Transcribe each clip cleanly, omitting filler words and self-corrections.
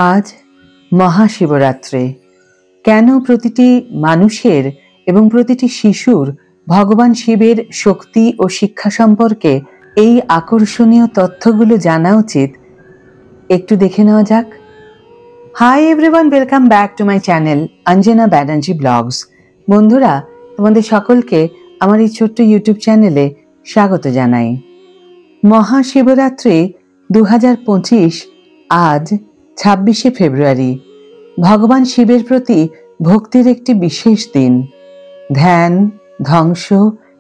আজ মহাশিবরাত্রি। কেন প্রতিটি মানুষের এবং প্রতিটি শিশুর ভগবান শিবের শক্তি ও শিক্ষা সম্পর্কে এই আকর্ষণীয় তথ্যগুলো জানা উচিত, একটু দেখে নেওয়া যাক। Hi everyone, welcome back to my channel Anjana Banerjee blogs. বন্ধুরা, তোমাদের সকলকে আমার এই ছোট্ট ইউটিউব চ্যানেলে স্বাগত জানাই। মহাশিবরাত্রি 2025 আজ 26শে ফেব্রুয়ারি। ভগবান শিবের প্রতি ভক্তির একটি বিশেষ দিন। ধ্যান, ধ্বংস,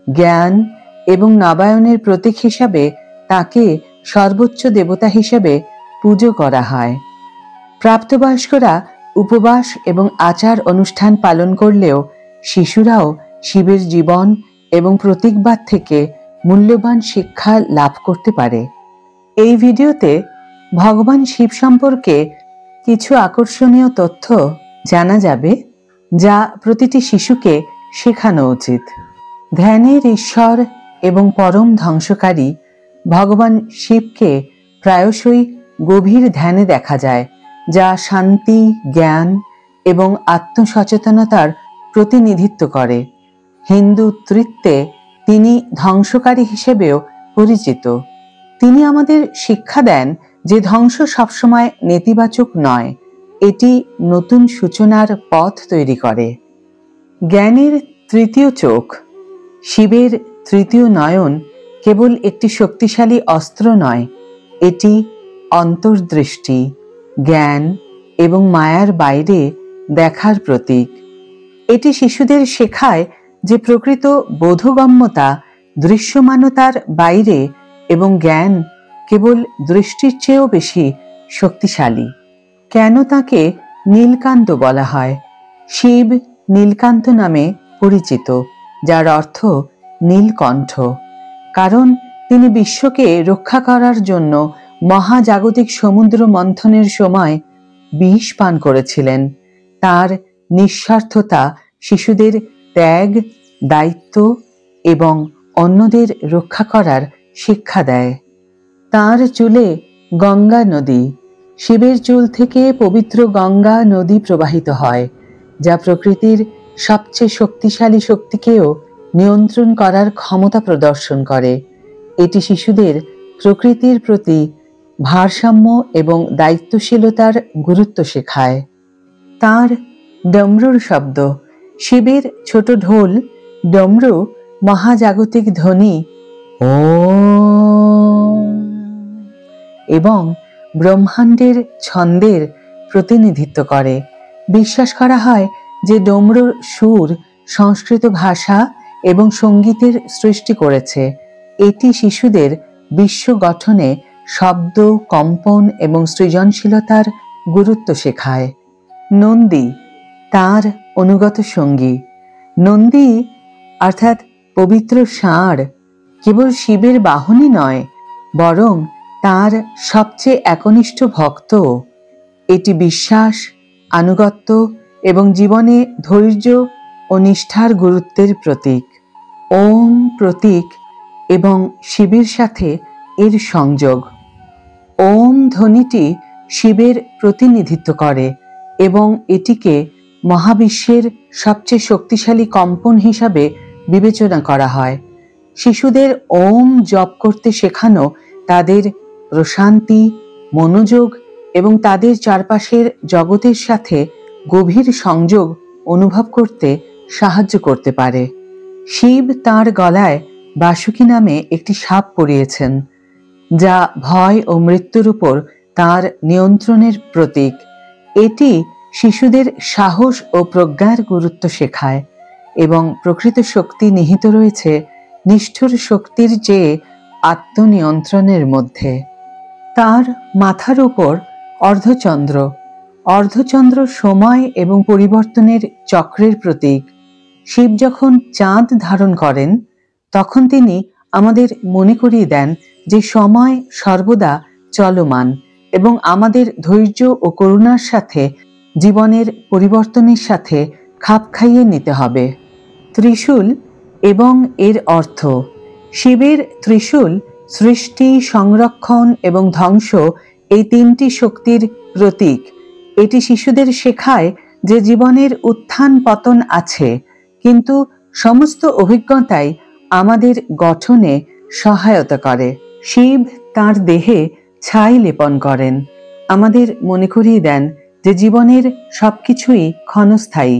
জ্ঞান এবং নবায়নের প্রতীক হিসাবে তাকে সর্বোচ্চ দেবতা হিসেবে পুজো করা হয়। প্রাপ্তবয়স্করা উপবাস এবং আচার অনুষ্ঠান পালন করলেও শিশুরাও শিবের জীবন এবং প্রতীকবাদ থেকে মূল্যবান শিক্ষা লাভ করতে পারে। এই ভিডিওতে ভগবান শিব সম্পর্কে কিছু আকর্ষণীয় তথ্য জানা যাবে, যা প্রতিটি শিশুকে শেখানো উচিত। ধ্যানের ঈশ্বর এবং পরম ধ্বংসকারী ভগবান শিবকে প্রায়শই গভীর ধ্যানে দেখা যায়, যা শান্তি, জ্ঞান এবং আত্মসচেতনতার প্রতিনিধিত্ব করে। হিন্দু তৃত্বে তিনি ধ্বংসকারী হিসেবেও পরিচিত। তিনি আমাদের শিক্ষা দেন যে ধ্বংস সবসময় নেতিবাচক নয়, এটি নতুন সূচনার পথ তৈরি করে। জ্ঞানের তৃতীয় চোখ। শিবের তৃতীয় নয়ন কেবল একটি শক্তিশালী অস্ত্র নয়, এটি অন্তর্দৃষ্টি, জ্ঞান এবং মায়ার বাইরে দেখার প্রতীক। এটি শিশুদের শেখায় যে প্রকৃত বোধগম্যতা দৃশ্যমানতার বাইরে এবং জ্ঞান কেবল দৃষ্টির চেয়েও বেশি শক্তিশালী। কেন তাকে নীলকান্ত বলা হয়? শিব নীলকান্ত নামে পরিচিত, যার অর্থ নীলকণ্ঠ, কারণ তিনি বিশ্বকে রক্ষা করার জন্য মহাজাগতিক সমুদ্র মন্থনের সময় বিষ পান করেছিলেন। তার নিঃস্বার্থতা শিশুদের ত্যাগ, দায়িত্ব এবং অন্যদের রক্ষা করার শিক্ষা দেয়। তার চুলে গঙ্গা নদী। শিবের চুল থেকে পবিত্র গঙ্গা নদী প্রবাহিত হয়, যা প্রকৃতির সবচেয়ে শক্তিশালী শক্তিকেও নিয়ন্ত্রণ করার ক্ষমতা প্রদর্শন করে। এটি শিশুদের প্রকৃতির প্রতি ভারসাম্য এবং দায়িত্বশীলতার গুরুত্ব শেখায়। তার ডমরুর শব্দ। শিবের ছোট ঢোল ডমরু মহাজাগতিক ধ্বনি ওম এবং ব্রহ্মাণ্ডের ছন্দের প্রতিনিধিত্ব করে। বিশ্বাস করা হয় যে ডমরুর সুর সংস্কৃত ভাষা এবং সঙ্গীতের সৃষ্টি করেছে। এটি শিশুদের বিশ্ব গঠনে শব্দ, কম্পন এবং সৃজনশীলতার গুরুত্ব শেখায়। নন্দী তার অনুগত সঙ্গী। নন্দী অর্থাৎ পবিত্র ষাঁড় কেবল শিবের বাহনই নয়, বরং তার সবচেয়ে একনিষ্ঠ ভক্ত। এটি বিশ্বাস, আনুগত্য এবং জীবনে ধৈর্য ও নিষ্ঠার গুরুত্বের প্রতীক। ওম প্রতীক এবং শিবের সাথে এর সংযোগ। ওম ধ্বনিটি শিবের প্রতিনিধিত্ব করে এবং এটিকে মহাবিশ্বের সবচেয়ে শক্তিশালী কম্পন হিসাবে বিবেচনা করা হয়। শিশুদের ওম জপ করতে শেখানো তাদের প্রশান্তি, মনোযোগ এবং তাদের চারপাশের জগতের সাথে গভীর সংযোগ অনুভব করতে সাহায্য করতে পারে। শিব তাঁর গলায় বাসুকি নামে একটি সাপ পরিয়েছেন, যা ভয় ও মৃত্যুর উপর তাঁর নিয়ন্ত্রণের প্রতীক। এটি শিশুদের সাহস ও প্রজ্ঞার গুরুত্ব শেখায় এবং প্রকৃত শক্তি নিহিত রয়েছে নিষ্ঠুর শক্তির চেয়ে আত্মনিয়ন্ত্রণের মধ্যে। তার মাথার উপর অর্ধচন্দ্র। অর্ধচন্দ্র সময় এবং পরিবর্তনের চক্রের প্রতীক। শিব যখন চাঁদ ধারণ করেন, তখন তিনি আমাদের মনে করিয়ে দেন যে সময় সর্বদা চলমান এবং আমাদের ধৈর্য ও করুণার সাথে জীবনের পরিবর্তনের সাথে খাপ খাইয়ে নিতে হবে। ত্রিশূল এবং এর অর্থ। শিবের ত্রিশূল সৃষ্টি, সংরক্ষণ এবং ধ্বংস এই তিনটি শক্তির প্রতীক এটি শিশুদের শেখায় যে জীবনের উত্থান পতন আছে, কিন্তু সমস্ত অভিজ্ঞতাই আমাদের গঠনে সহায়তা করে। শিব তাঁর দেহে ছাই লেপন করেন, আমাদের মনে করিয়ে দেন যে জীবনের সবকিছুই ক্ষণস্থায়ী।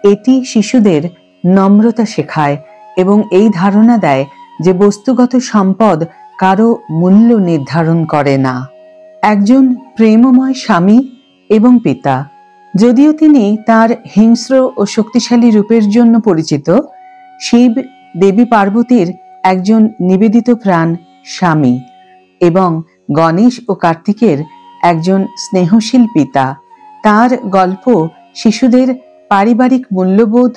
এটি শিশুদের নম্রতা শেখায় এবং এই ধারণা দেয় যে বস্তুগত সম্পদ কারো মূল্য নির্ধারণ করে না। একজন প্রেমময় স্বামী এবং পিতা, যদিও তিনি তার হিংস্র ও শক্তিশালী রূপের জন্য পরিচিত, শিব দেবী পার্বতীর একজন নিবেদিত প্রাণ স্বামী এবং গণেশ ও কার্তিকের একজন স্নেহশীল পিতা। তার গল্প শিশুদের পারিবারিক মূল্যবোধ,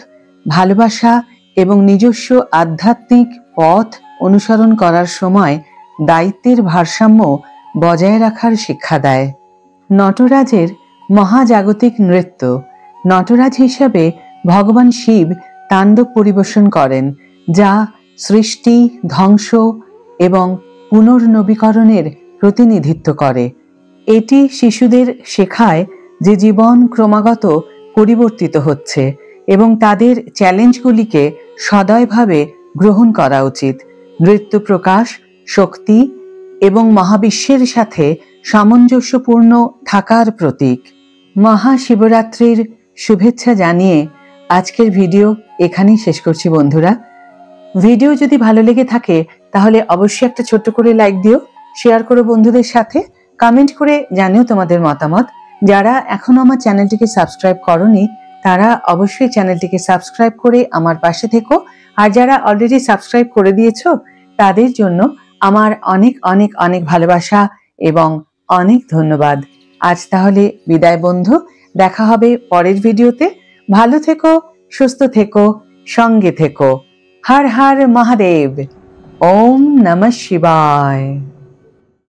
ভালোবাসা এবং নিজস্ব আধ্যাত্মিক পথ অনুসরণ করার সময় দায়িত্বের ভারসাম্য বজায় রাখার শিক্ষা দেয়। নটরাজের মহাজাগতিক নৃত্য। নটরাজ হিসাবে ভগবান শিব তাণ্ডব পরিবেশন করেন, যা সৃষ্টি, ধ্বংস এবং পুনর্নবীকরণের প্রতিনিধিত্ব করে। এটি শিশুদের শেখায় যে জীবন ক্রমাগত পরিবর্তিত হচ্ছে এবং তাদের চ্যালেঞ্জগুলিকে সদয়ভাবে গ্রহণ করা উচিত। নৃত্য প্রকাশ, শক্তি এবং মহাবিশ্বের সাথে সামঞ্জস্যপূর্ণ থাকার প্রতীক। মহাশিবরাত্রির শুভেচ্ছা জানিয়ে আজকের ভিডিও এখানেই শেষ করছি বন্ধুরা। ভিডিও যদি ভালো লেগে থাকে তাহলে অবশ্যই একটা ছোট্ট করে লাইক দিও, শেয়ার করো বন্ধুদের সাথে, কমেন্ট করে জানিও তোমাদের মতামত। যারা এখনো আমার চ্যানেলটিকে সাবস্ক্রাইব করোনি তারা অবশ্যই চ্যানেলটিকে সাবস্ক্রাইব করে আমার পাশে থেকো, আর যারা অলরেডি সাবস্ক্রাইব করে দিয়েছো তাদের জন্য আমার অনেক অনেক অনেক ভালোবাসা এবং অনেক ধন্যবাদ। আজ তাহলে বিদায় বন্ধু, দেখা হবে পরের ভিডিওতে। ভালো থেকো, সুস্থ থেকো, সঙ্গে থেকো। হর হর মহাদেব। ওম নমঃ শিবায়।